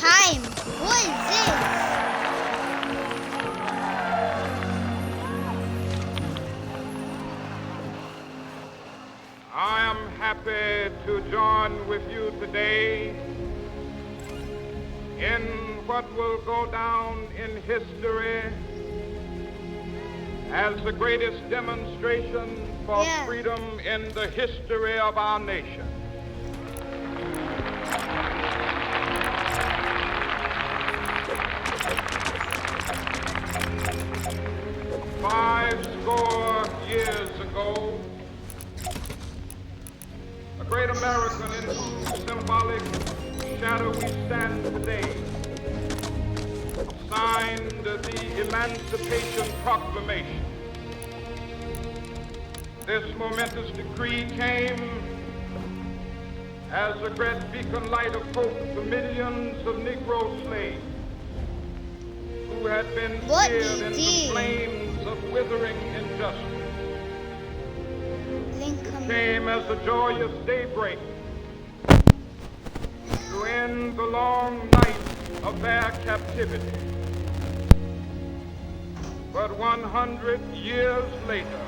time. What is this? I am happy to join with you today in what will go down in history as the greatest demonstration for freedom in the history of our nation. Fourscore years ago, a great American in whose symbolic shadow we stand today signed the Emancipation Proclamation. This momentous decree came as a great beacon light of hope to millions of Negro slaves who had been seared in the flames of withering injustice. It came as a joyous daybreak to end the long night of their captivity. But 100 years later,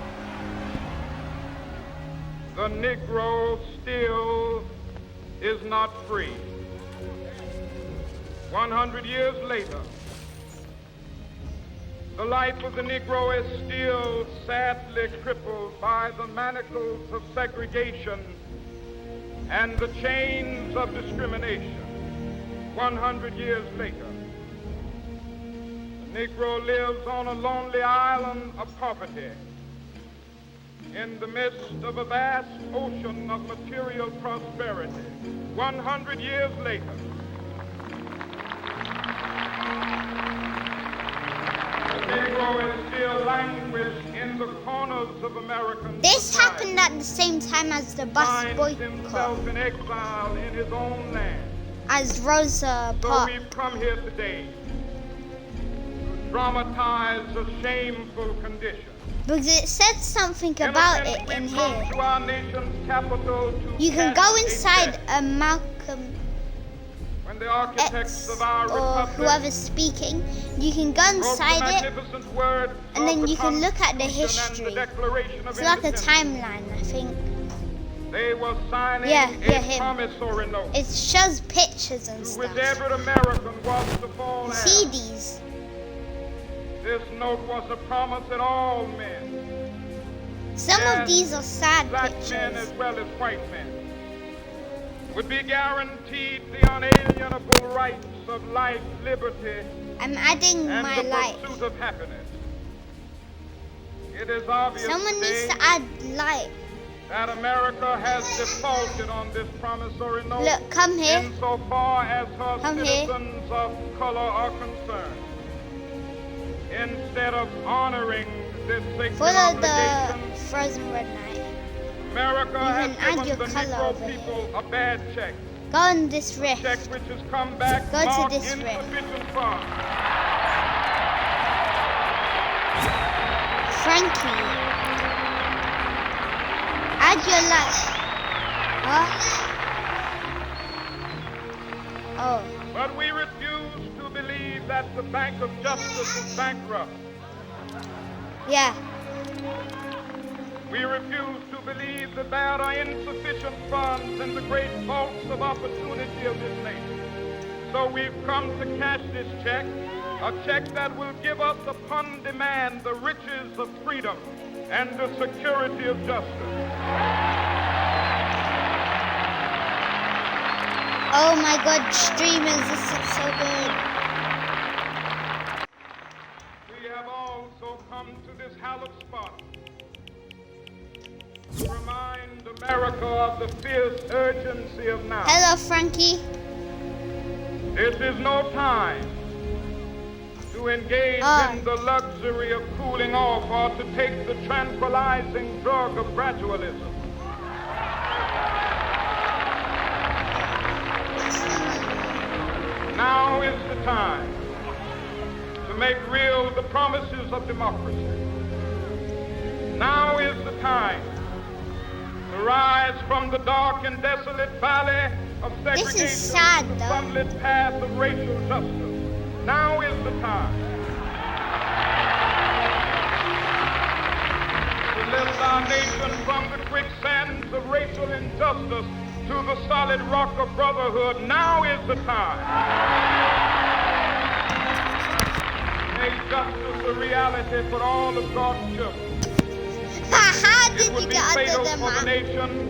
the Negro still is not free. 100 years later, the life of the Negro is still sadly crippled by the manacles of segregation and the chains of discrimination. 100 years later, the Negro lives on a lonely island of poverty in the midst of a vast ocean of material prosperity. 100 years later, the Negro is still languished in the corners of American This society. happened at the same time as the bus Finds boycott, himself in exile in his own land. as Rosa So Parks. we've come here today to dramatize a shameful condition. Because it said something about it in here. You can go inside a Malcolm When the architects X of our or republic whoever's speaking. You can go inside it, and then you can look at the history. It's like a timeline, I think. They were signing him. promissory note It shows pictures and to which stuff. every American was to fall heir. CDs. This note was a promise that all men, Some of these are sad black men pictures. as well as white men, would be guaranteed the unalienable rights of life, liberty, I'm adding and my the light. pursuit of happiness. It is obvious Someone needs today to add light. that America has defaulted on this promissory note Look, come here. insofar as her Come here. citizens of color are concerned. Instead of honoring this sacred Follow the obligation, frozen red light. America You has can add your given the color Negro over people a bad check. Go on this A rift. check which has come back Go to marked this rift. insufficient funds. Frankie. Add your light. Huh? Oh. But we refuse to believe that the Bank of Justice is bankrupt. Yeah. We refuse to believe that there are insufficient funds in the great vaults of opportunity of this nation. So we've come to cash this check, a check that will give us upon demand the riches of freedom and the security of justice. Oh my god, streamers, this is so good. We have also come to this hallowed spot to remind America of the fierce urgency of now. Hello, Frankie. This is no time to engage in the luxury of cooling off or to take the tranquilizing drug of gradualism. Now is the time to make real the promises of democracy. Now is the time to rise from the dark and desolate valley of segregation This is sad, to the though. sunlit path of racial justice. Now is the time to lift our nation from the quicksands of racial injustice to the solid rock of brotherhood. Now is the time. Make justice a reality for all of God's children. How did It you would be get under fatal the for the map? nation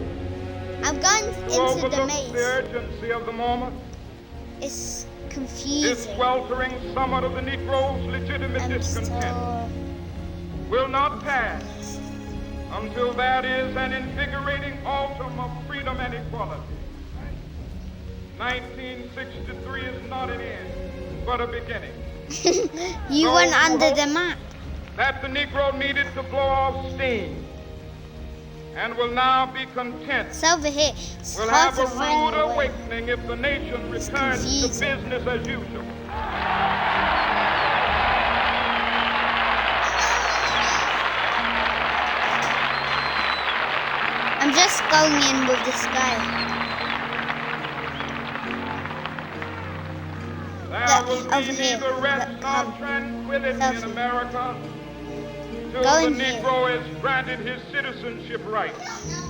I'm going to into the overlook the maze. urgency of the moment. It's This confusing. sweltering summit of the Negro's legitimate I'm discontent so... will not pass until there is an invigorating autumn of freedom and equality. 1963 is not an end, but a beginning. You Those went who under hope the map. That the Negro needed to blow off steam and will now be content. It's over here. It's We'll hard have to a find rude your way. awakening if the nation returns to confusing. business as usual. I'm just going in with this guy. There will over be here. neither rest Look, nor come. tranquility Over in here. America till Go the in here. Negro is granted his citizenship rights.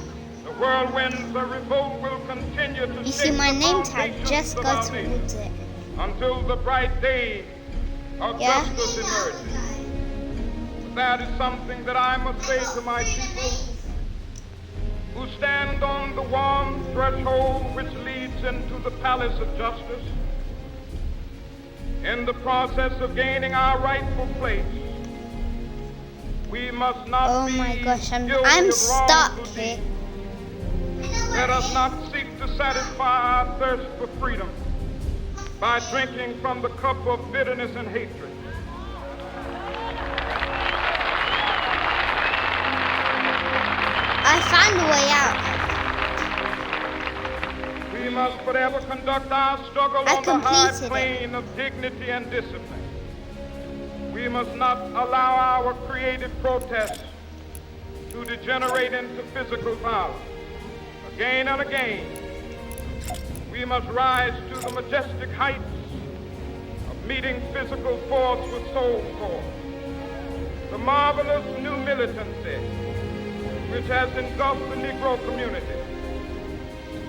The whirlwinds of revolt will continue to You see shake my the name tag. foundations Just of go our nation towards it. until the bright day of Yeah? justice emerges. But that is something that I must say to my people who stand on the warm threshold which leads into the palace of justice. In the process of gaining our rightful place, we must not Oh be my gosh, guilty I'm of stuck wrongful here. deeds. Let us not seek to satisfy our thirst for freedom by drinking from the cup of bitterness and hatred. I found a way out. We must forever conduct our struggle I on the high completed it. plane of dignity and discipline. We must not allow our creative protests to degenerate into physical violence. Again and again, we must rise to the majestic heights of meeting physical force with soul force. The marvelous new militancy which has engulfed the Negro community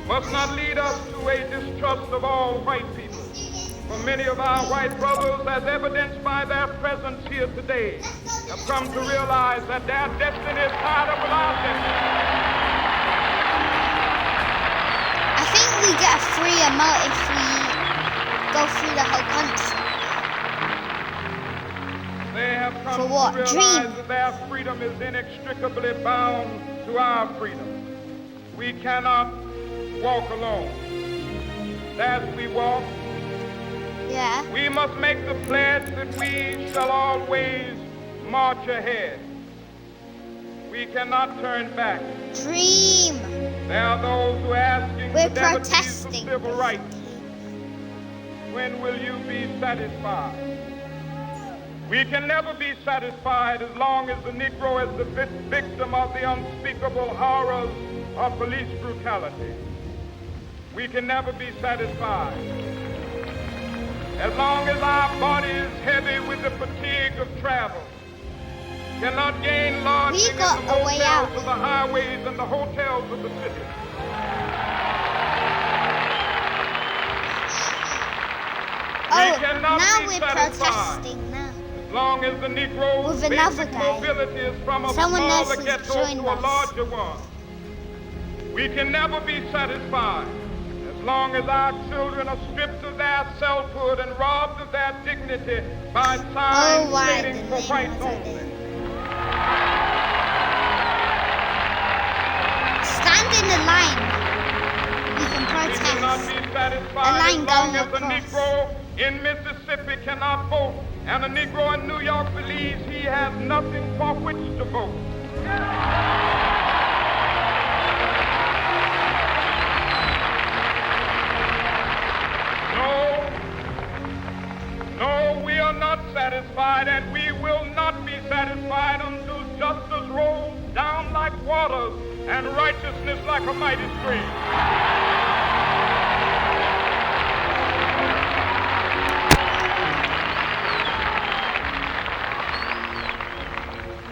must not lead us to a distrust of all white people. For many of our white brothers, as evidenced by their presence here today, have come to realize that their destiny is tied up with our destiny. I think we get a free emote if we go through the whole country. They have come For what? to realize Dream. that their freedom is inextricably bound to our freedom. We cannot walk alone. As we walk, Yeah. we must make the pledge that we shall always march ahead. We cannot turn back. Dream. There are those who are asking We're the devotees of protesting. civil rights. When will you be satisfied? We can never be satisfied as long as the Negro is the victim of the unspeakable horrors of police brutality. We can never be satisfied as long as our body is heavy with the fatigue of travel, cannot gain lodging We in got the a way out. motels of the highways and the hotels of the city. Oh, cannot now be we're satisfied. protesting now. As long as the Negro's With another basic guy. mobility is from a Someone else smaller has ghetto joined to a us. larger one. We can never be satisfied as long as our children are stripped of their selfhood and robbed of their dignity by signs why stating the for name whites was only. it? Stand in the line. We can We cannot protest. be satisfied line as long going as the across. Negro in Mississippi cannot vote and a Negro in New York believes he has nothing for which to vote. No, we are not satisfied, and we will not be satisfied until justice rolls down like waters and righteousness like a mighty stream.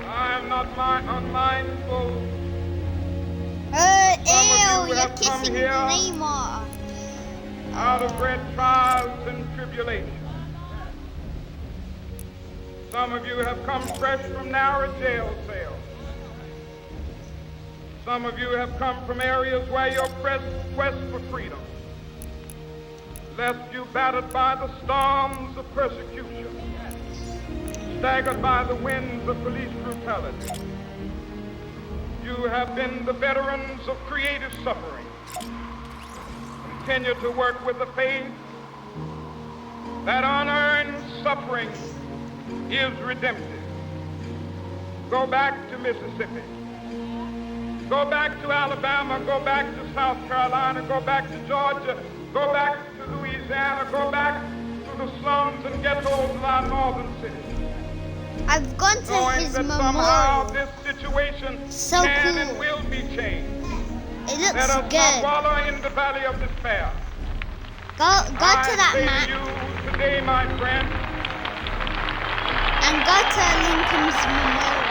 I am not unmindful. Ew, you're kissing Neymar. Out of great trials and tribulations. Some of you have come fresh from narrow jail cells. Some of you have come from areas where your quest for freedom left you battered by the storms of persecution, staggered by the winds of police brutality. You have been the veterans of creative suffering. Continue to work with the faith that unearned suffering is redemptive. Go back to Mississippi. Go back to Alabama. Go back to South Carolina. Go back to Georgia. Go back to Louisiana. Go back to the slums and ghettos of our northern cities. I've gone to Knowing his that memorial. somehow this situation So can cool. and will be changed. It looks Let us good. not wallow in the valley of despair. Go to that I man say to you today, my friend, and go to Lincoln's memorial.